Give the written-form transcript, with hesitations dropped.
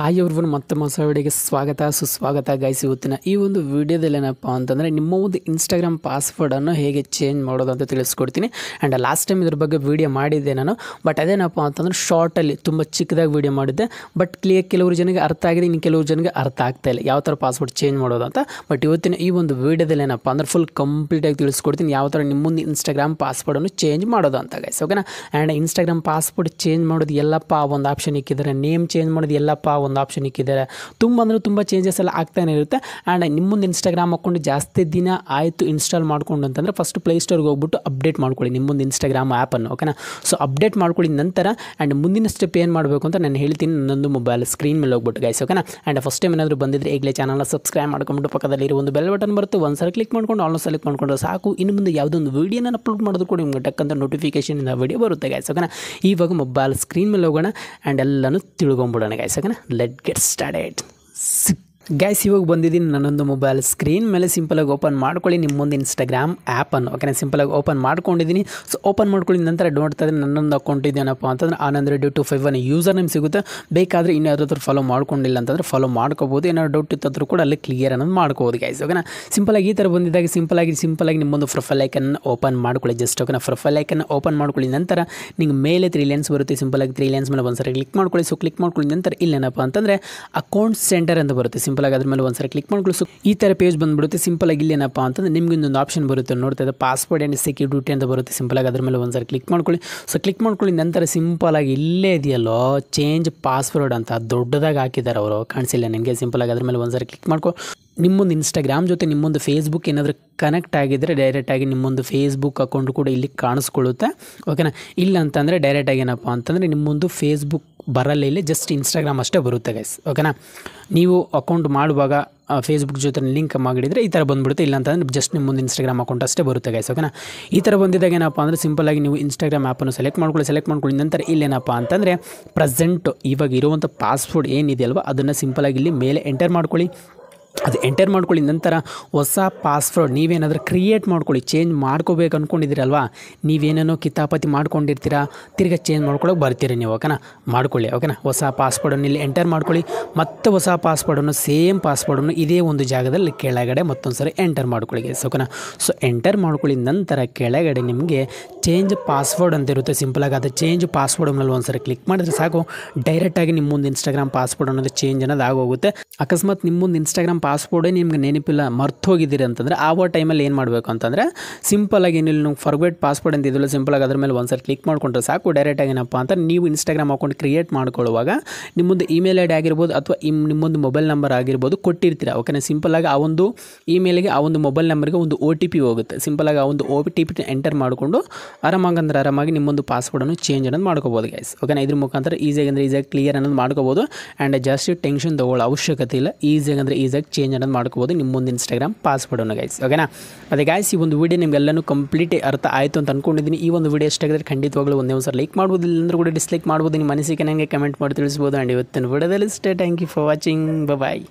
Hi everyone, ಮತ್ತೆ ಹೊಸ ವಿಡಿಯೋಗೆ ಸ್ವಾಗತ ಸುಸ್ವಾಗತ ಗೈಸ್. ಇವತ್ತಿನ ಈ ಒಂದು ವಿಡಿಯೋದಲ್ಲಿ ಏನಪ್ಪ ಅಂತಂದರೆ ನಿಮ್ಮ ಒಂದು ಇನ್ಸ್ಟಾಗ್ರಾಮ್ ಪಾಸ್ವರ್ಡನ್ನು ಹೇಗೆ ಚೇಂಜ್ ಮಾಡೋದು ಅಂತ ತಿಳಿಸ್ಕೊಡ್ತೀನಿ. ಆ್ಯಂಡ್ ಲಾಸ್ಟ್ ಟೈಮ್ ಇದ್ರ ಬಗ್ಗೆ ವಿಡಿಯೋ ಮಾಡಿದ್ದೆ ನಾನು. ಬಟ್ ಅದೇನಪ್ಪ ಅಂತಂದರೆ ಶಾರ್ಟಲ್ಲಿ ತುಂಬ ಚಿಕ್ಕದಾಗಿ ವಿಡಿಯೋ ಮಾಡಿದ್ದೆ. ಬಟ್ ಕೆಲವರು ಜನಕ್ಕೆ ಅರ್ಥ ಆಗಿದೆ, ಇನ್ನು ಕೆಲವರು ಜನಕ್ಕೆ ಅರ್ಥ ಆಗ್ತಾ ಇಲ್ಲ ಯಾವ ಥರ ಪಾಸ್ವರ್ಡ್ ಚೇಂಜ್ ಮಾಡೋದು ಅಂತ. ಬಟ್ ಇವತ್ತಿನ ಈ ಒಂದು ವಿಡಿಯೋದಲ್ಲಿ ಏನಪ್ಪ ಅಂದರೆ ಫುಲ್ ಕಂಪ್ಲೀಟಾಗಿ ತಿಳಿಸ್ಕೊಡ್ತೀನಿ ಯಾವ ಥರ ನಿಮ್ಮ ಮುಂದೆ ಇನ್ಸ್ಟಾಗ್ರಾಮ್ ಪಾಸ್ವರ್ಡನ್ನು ಚೇಂಜ್ ಮಾಡೋದು ಅಂತ ಗೈಸ್, ಓಕೆನಾ. ಆ್ಯಂಡ್ ಇನ್ಸ್ಟಾಗ್ರಾಮ್ ಪಾಸ್ವರ್ಡ್ ಚೇಂಜ್ ಮಾಡೋದು ಎಲ್ಲಪ್ಪ ಒಂದು ಆಪ್ಷನ್ ಇಕ್ಕಿದ್ದಾರೆ, ನೇಮ್ ಚೇಂಜ್ ಮಾಡೋದು ಎಲ್ಲಪ್ಪ ಒಂದು ಆಪ್ಷನ್ ಇಕ್ಕಿದ್ದಾರೆ. ತುಂಬ ಅಂದರೆ ತುಂಬ ಚೇಂಜಸ್ ಎಲ್ಲ ಆಗ್ತಾನೆ ಇರುತ್ತೆ. ಆ್ಯಂಡ್ ನಿಮ್ಮ ಮುಂದೆ ಇನ್ಸ್ಟಾಗ್ರಾಮ್ ಅಕೌಂಟ್ ಜಾಸ್ತಿ ದಿನ ಆಯಿತು ಇನ್ಸ್ಟಾಲ್ ಮಾಡ್ಕೊಂಡು ಅಂತಂದರೆ ಫಸ್ಟ್ ಪ್ಲೇಸ್ಟೋರ್ಗೆ ಹೋಗ್ಬಿಟ್ಟು ಅಪ್ಡೇಟ್ ಮಾಡ್ಕೊಳ್ಳಿ ನಿಮ್ಮ ಮುಂದೆ ಇನ್ಸ್ಟಾಗ್ರಾಮ್ ಆ್ಯಪನ್ನು, ಓಕೆನಾ. ಸೊ ಅಪ್ಡೇಟ್ ಮಾಡ್ಕೊಳ್ಳಿ ನಂತರ ಆ್ಯಂಡ್ ಮುಂದಿನ ಸ್ಟೆಪ್ ಏನು ಮಾಡಬೇಕು ಅಂತ ನಾನು ಹೇಳ್ತೀನಿ ನನ್ನೊಂದು ಮೊಬೈಲ್ ಸ್ಕ್ರೀನ್ ಮೇಲೆ ಹೋಗ್ಬಿಟ್ಟು ಗೈಸ್, ಓಕೆನಾ. ಆ್ಯಂಡ್ ಫಸ್ಟ್ ಟೈಮ್ ಏನಾದರೂ ಬಂದಿದ್ದರೆ ಈಗಲೇ ಚಾನಲ್ನ ಸಬ್ಸ್ಕ್ರೈಬ್ ಮಾಡ್ಕೊಂಡ್ಬಿಟ್ಟು ಪಕ್ಕದಲ್ಲಿ ಇರೋ ಒಂದು ಬೆಲ್ ಬಟನ್ ಬರುತ್ತೆ, ಒಂದ್ಸಲ ಕ್ಲಿಕ್ ಮಾಡ್ಕೊಂಡು ಆಲ್ಮೋಸ್ಟ್ ಸೆಲೆಕ್ಟ್ ಮಾಡ್ಕೊಂಡ್ರೆ ಸಾಕು. ಇನ್ನು ಮುಂದೆ ಯಾವುದೊಂದು ವೀಡಿಯೋನ ಅಪ್ಲೋಡ್ ಮಾಡೋದು ಕೂಡ ನಿಮ್ಗೆ ಟಕ್ಕಂತ ನೋಟಿಫಿಕೇಶನ್ ವೀಡಿಯೋ ಬರುತ್ತೆ ಗೈಸ್, ಓಕೆನಾ. ಇವಾಗ ಮೊಬೈಲ್ ಸ್ಕ್ರೀನ್ ಮೇಲೆ ಹೋಗೋಣ ಆ್ಯಂಡ್ ಎಲ್ಲನೂ ತಿಳ್ಕೊಂಬಿಡೋಣ ಗೈಸ್, ಓಕೆನಾ. Let get started guys. ಇವಾಗ ಬಂದಿದ್ದೀನಿ ನನ್ನೊಂದು ಮೊಬೈಲ್ ಸ್ಕ್ರೀನ್ ಮೇಲೆ. ಸಿಂಪಲಾಗಿ ಓಪನ್ ಮಾಡ್ಕೊಳ್ಳಿ ನಿಮ್ಮ ಮುಂದೆ ಇನ್ಸ್ಟಾಗ್ರಾಮ್ ಆ್ಯಪನ್ನು, ಓಕೆನಾ. ಸಿಂಪಲಾಗಿ ಓಪನ್ ಮಾಡ್ಕೊಂಡಿದ್ದೀನಿ. ಸೊ ಓಪನ್ ಮಾಡ್ಕೊಳ್ಳಿ ನಂತರ ನೋಡ್ತಾ ಇದ್ರೆ ನನ್ನೊಂದು ಅಕೌಂಟ್ ಇದೆಯಪ್ಪ ಅಂತಂದರೆ Anand251 ಯೂಸರ್ ನೇಮ್ ಸಿಗುತ್ತೆ. ಬೇಕಾದರೆ ಇನ್ನೂ ಯಾವ್ದಾದ್ರು ಫಾಲೋ ಮಾಡ್ಕೊಂಡಿಲ್ಲ ಅಂತಂದರೆ ಫಾಲೋ ಮಾಡ್ಕೋಬೋದು. ಏನಾದ್ರು ಡೌಟ್ ಇತ್ತಾದರೂ ಕೂಡ ಅಲ್ಲಿ ಕ್ಲಿಯರ್ ಅನ್ನೋದು ಮಾಡ್ಕೋಬೋದು ಗೈಸ್, ಓಕೆನಾ. ಸಿಂಪಲಾಗಿ ಈ ಥರ ಬಂದಿದ್ದಾಗ ಸಿಂಪಲಾಗಿ ನಿಮ್ಮೊಂದು ಪ್ರೊಫೈಲ್ ಐಕನ್ ಓಪನ್ ಮಾಡ್ಕೊಳ್ಳಿ ಜಸ್ಟ್, ಓಕೆನಾ. ಪ್ರೊಫೈಲ್ ಐಕನ್ ಓಪನ್ ಮಾಡ್ಕೊಳ್ಳಿ ನಂತರ ನಿಮ್ಗೆ ಮೇಲೆ 3 ಲೈನ್ಸ್ ಬರುತ್ತೆ. ಸಿಂಪಲಾಗಿ 3 ಲೈನ್ಸ್ ಮೇಲೆ ಒಂದ್ಸರಿ ಕ್ಲಿಕ್ ಮಾಡ್ಕೊಳ್ಳಿ. ಸೊ ಕ್ಲಿಕ್ ಮಾಡ್ಕೊಳ್ಳಿ ನಂತರ ಇಲ್ಲೇನಪ್ಪ ಅಂತಂದರೆ ಅಕೌಂಟ್ ಸೆಂಟರ್ ಅಂತ ಬರುತ್ತೆ. ಸಿಂಪಲಾಗಿ ಅದ್ರ ಮೇಲೆ ಒಂದ್ಸರಿ ಕ್ಲಿಕ್ ಮಾಡ್ಕೊಳ್ಳಿ. ಸೊ ಈ ಥರ ಪೇಜ್ ಬಂದುಬಿಡುತ್ತೆ. ಸಿಂಪಲಾಗಿ ಇಲ್ಲಿ ಏನಪ್ಪ ಅಂತಂದರೆ ನಿಮ್ಗೆ ಇನ್ನೊಂದು ಆಪ್ಷನ್ ಬರುತ್ತೆ ನೋಡ್ತಾ ಇದೆ, ಪಾಸ್ವರ್ಡ್ ಆ್ಯಂಡ್ ಸೆಕ್ಯೂರಿಟಿ ಅಂತ ಬರುತ್ತೆ. ಸಿಂಪಲಾಗಿ ಅದ್ರ ಮೇಲೆ ಒಂದ್ಸರಿ ಕ್ಲಿಕ್ ಮಾಡ್ಕೊಳ್ಳಿ. ಸೊ ಕ್ಲಿಕ್ ಮಾಡ್ಕೊಳ್ಳಿ ನಂತರ ಸಿಂಪಲಾಗಿ ಇಲ್ಲೇ ಇದೆಯಲ್ಲೋ ಚೇಂಜ್ ಪಾಸ್ವರ್ಡ್ ಅಂತ ದೊಡ್ಡದಾಗಿ ಹಾಕಿದ್ದಾರೆ ಅವರು, ಕಾಣಿಸಿಲ್ಲ ನಿಮಗೆ. ಸಿಂಪಲಾಗಿ ಅದ್ರ ಮೇಲೆ ಒಂದ್ಸರಿ ಕ್ಲಿಕ್ ಮಾಡ್ಕೊ. ನಿಮ್ಮೊಂದು ಇನ್ಸ್ಟಾಗ್ರಾಮ್ ಜೊತೆ ನಿಮ್ಮೊಂದು ಫೇಸ್ಬುಕ್ ಏನಾದರೂ ಕನೆಕ್ಟ್ ಆಗಿದ್ದರೆ ಡೈರೆಕ್ಟಾಗಿ ನಿಮ್ಮೊಂದು ಫೇಸ್ಬುಕ್ ಅಕೌಂಟ್ ಕೂಡ ಇಲ್ಲಿ ಕಾಣಿಸ್ಕೊಳ್ಳುತ್ತೆ, ಓಕೆನಾ. ಇಲ್ಲ ಅಂತಂದರೆ ಡೈರೆಕ್ಟಾಗಿ ಏನಪ್ಪ ಅಂತಂದರೆ ನಿಮ್ಮೊಂದು ಫೇಸ್ಬುಕ್ ಬರಲ್ಲ, ಇಲ್ಲಿ ಜಸ್ಟ್ ಇನ್ಸ್ಟಾಗ್ರಾಮ್ ಅಷ್ಟೇ ಬರುತ್ತೆ ಗೈಸ್, ಓಕೆನಾ. ನೀವು ಅಕೌಂಟ್ ಮಾಡುವಾಗ ಫೇಸ್ಬುಕ್ ಜೊತೆ ಲಿಂಕ್ ಮಾಡಿದರೆ ಈ ಥರ ಬಂದುಬಿಡುತ್ತೆ. ಇಲ್ಲ ಅಂತಂದರೆ ಜಸ್ಟ್ ನಿಮ್ಮ ಮುಂದೆ ಇನ್ಸ್ಟಾಗ್ರಾಮ್ ಅಕೌಂಟ್ ಅಷ್ಟೇ ಬರುತ್ತೆ ಗೈಸ್, ಓಕೆನಾ. ಈ ಥರ ಬಂದಿದ್ದಾಗ ಏನಪ್ಪ ಅಂದರೆ ಸಿಂಪಲಾಗಿ ನೀವು ಇನ್ಸ್ಟಾಗ್ರಾಮ್ ಆ್ಯಪನ್ನು ಸೆಲೆಕ್ಟ್ ಮಾಡ್ಕೊಳ್ಳಿ ನಂತರ ಇಲ್ಲೇನಪ್ಪ ಅಂತಂದರೆ ಪ್ರೆಸೆಂಟ್ ಇವಾಗ ಇರುವಂಥ ಪಾಸ್ವರ್ಡ್ ಏನಿದೆಯಲ್ವ ಅದನ್ನು ಸಿಂಪಲಾಗಿ ಇಲ್ಲಿ ಮೇಲೆ ಎಂಟರ್ ಮಾಡ್ಕೊಳ್ಳಿ. ಅದು ಎಂಟರ್ ಮಾಡ್ಕೊಳ್ಳಿ ನಂತರ ಹೊಸ ಪಾಸ್ವರ್ಡ್ ನೀವೇನಾದರೂ ಕ್ರಿಯೇಟ್ ಮಾಡ್ಕೊಳ್ಳಿ. ಚೇಂಜ್ ಮಾಡ್ಕೋಬೇಕು ಅಂದ್ಕೊಂಡಿದ್ದೀರಲ್ವಾ, ನೀವೇನೇನೋ ಕಿತಾಪತಿ ಮಾಡ್ಕೊಂಡಿರ್ತೀರಾ, ತಿರ್ಗಿ ಚೇಂಜ್ ಮಾಡ್ಕೊಳ್ಳೋಕೆ ಬರ್ತೀರಿ ನೀವು, ಓಕೆನಾ. ಮಾಡ್ಕೊಳ್ಳಿ, ಓಕೆನಾ. ಹೊಸ ಪಾಸ್ವರ್ಡನ್ನು ಇಲ್ಲಿ ಎಂಟರ್ ಮಾಡ್ಕೊಳ್ಳಿ. ಮತ್ತು ಹೊಸ ಪಾಸ್ವರ್ಡನ್ನು ಸೇಮ್ ಪಾಸ್ವರ್ಡನ್ನು ಇದೇ ಒಂದು ಜಾಗದಲ್ಲಿ ಕೆಳಗಡೆ ಮತ್ತೊಂದು ಸರಿ ಎಂಟರ್ ಮಾಡ್ಕೊಳ್ಳಿ ಗೈಸ್, ಓಕೆನಾ. ಸೊ ಎಂಟರ್ ಮಾಡ್ಕೊಳ್ಳಿ ನಂತರ ಕೆಳಗಡೆ ನಿಮಗೆ ಚೇಂಜ್ ಪಾಸ್ವರ್ಡ್ ಅಂತ ಇರುತ್ತೆ. ಸಿಂಪಲಾಗಿ ಅದು ಚೇಂಜ್ ಪಾಸ್ವರ್ಡ್ ಮೇಲೆ ಒಂದು ಸರಿ ಕ್ಲಿಕ್ ಮಾಡಿದ್ರೆ ಸಾಕು, ಡೈರೆಕ್ಟಾಗಿ ನಿಮ್ಮ ಮುಂದೆ ಇನ್ಸ್ಟಾಗ್ರಾಮ್ ಪಾಸ್ವರ್ಡ್ ಅನ್ನೋದು ಚೇಂಜ್ ಅನ್ನೋದು ಆಗೋಗುತ್ತೆ. ಅಕಸ್ಮಾತ್ ನಿಮ್ಮ ಮುಂದೆ ಇನ್ಸ್ಟಾಗ್ರಾಮ್ ಪಾಸ್ವರ್ಡೇ ನಿಮ್ಗೆ ನೆನಪಿಲ್ಲ, ಮರ್ತೋಗಿದ್ದೀರಿ ಅಂತಂದರೆ ಆ ಟೈಮಲ್ಲಿ ಏನು ಮಾಡಬೇಕು ಅಂತಂದರೆ ಸಿಂಪಲಾಗಿ ಏನಿಲ್ಲ ನೀವು ಫರ್ಗೆಟ್ ಪಾಸ್ವರ್ಡ್ ಅಂತ ಇದಿಲ್ಲ, ಸಿಂಪಲಾಗಿ ಅದ್ರ ಮೇಲೆ ಒಂದ್ಸರಿ ಕ್ಲಿಕ್ ಮಾಡ್ಕೊಂಡ್ರೆ ಸಾಕು. ಡೈರೆಕ್ಟಾಗಿ ಏನಪ್ಪ ಅಂತ ನೀವು ಇನ್ಸ್ಟಾಗ್ರಾಮ್ ಅಕೌಂಟ್ ಕ್ರಿಯೇಟ್ ಮಾಡ್ಕೊಳ್ಳುವಾಗ ನಿಮ್ಮೊಂದು ಇಮೇಲ್ ಐ ಡಿ ಆಗಿರ್ಬೋದು ಅಥವಾ ನಿಮ್ಮೊಂದು ಮೊಬೈಲ್ ನಂಬರ್ ಆಗಿರ್ಬೋದು ಕೊಟ್ಟಿರ್ತೀರ, ಓಕೆನಾ. ಸಿಂಪಲಾಗಿ ಆ ಒಂದು ಇಮೇಲ್ಗೆ ಆ ಒಂದು ಮೊಬೈಲ್ ನಂಬರ್ಗೆ ಒಂದು OTP ಹೋಗುತ್ತೆ. ಸಿಂಪಲಾಗಿ ಆ ಒಂದು OTP ಎಂಟರ್ ಮಾಡಿಕೊಂಡು ಆರಾಮಾಗಿ ನಿಮ್ಮೊಂದು ಪಾಸ್ವರ್ಡನ್ನು ಚೇಂಜ್ ಅನ್ನೋದು ಮಾಡ್ಕೋಬೋದು ಗೈಸ್, ಓಕೆನಾ. ಇದ್ರ ಮುಖಾಂತರ ಈಸಿಯಾಗಿ ಕ್ಲಿಯರ್ ಅನ್ನೋದು ಮಾಡ್ಕೋಬೋದು. ಆ್ಯಂಡ್ ಜಾಸ್ತಿ ಟೆನ್ಷನ್ ತೊಗೊಳ್ಳೋ ಅವಶ್ಯಕತೆ ಇಲ್ಲ, ಈಸಿಯಾಗಿ ಚೇಂಜ್ ಅನ್ನೋದು ಮಾಡ್ಕೋಬೋದು ನಿಮ್ಮ ಮುಂದೆ ಇನ್ಸ್ಟಾಗ್ರಾಮ್ ಪಾಸ್ವರ್ಡನ್ನು ಗೈಸ್, ಓಕೆನಾ. ಅದೇ ಗೈಸ್ ಈ ಒಂದು ವಿಡಿಯೋ ನಿಮಗೆಲ್ಲನೂ ಕಂಪ್ಲೀಟ್ ಅರ್ಥ ಆಯಿತು ಅಂತ ಅಂದ್ಕೊಂಡಿದ್ದೀನಿ. ಈ ಒಂದು ವಿಡಿಯೋ ಎಷ್ಟಾಗಿದ್ರೆ ಖಂಡಿತವಾಗ್ಲೂ ಒಂದೇ ಒಂದು ಸಲ ಲೈಕ್ ಮಾಡ್ಬೋದು, ಇಲ್ಲಂದ್ರೂ ಕೂಡ ಡಿಸ್ಲೈಕ್ ಮಾಡ್ಬೋದು. ನಿಮ್ಮ ಅನಿಸಿಕೆ ನನಗೆ ಕಮೆಂಟ್ ಮಾಡಿ ತಿಳಿಸ್ಬೋದು. ಆ್ಯಂಡ್ ಇವತ್ತಿನ ವಿಡಿಯೋದಲ್ಲಿ thank you for watching, bye.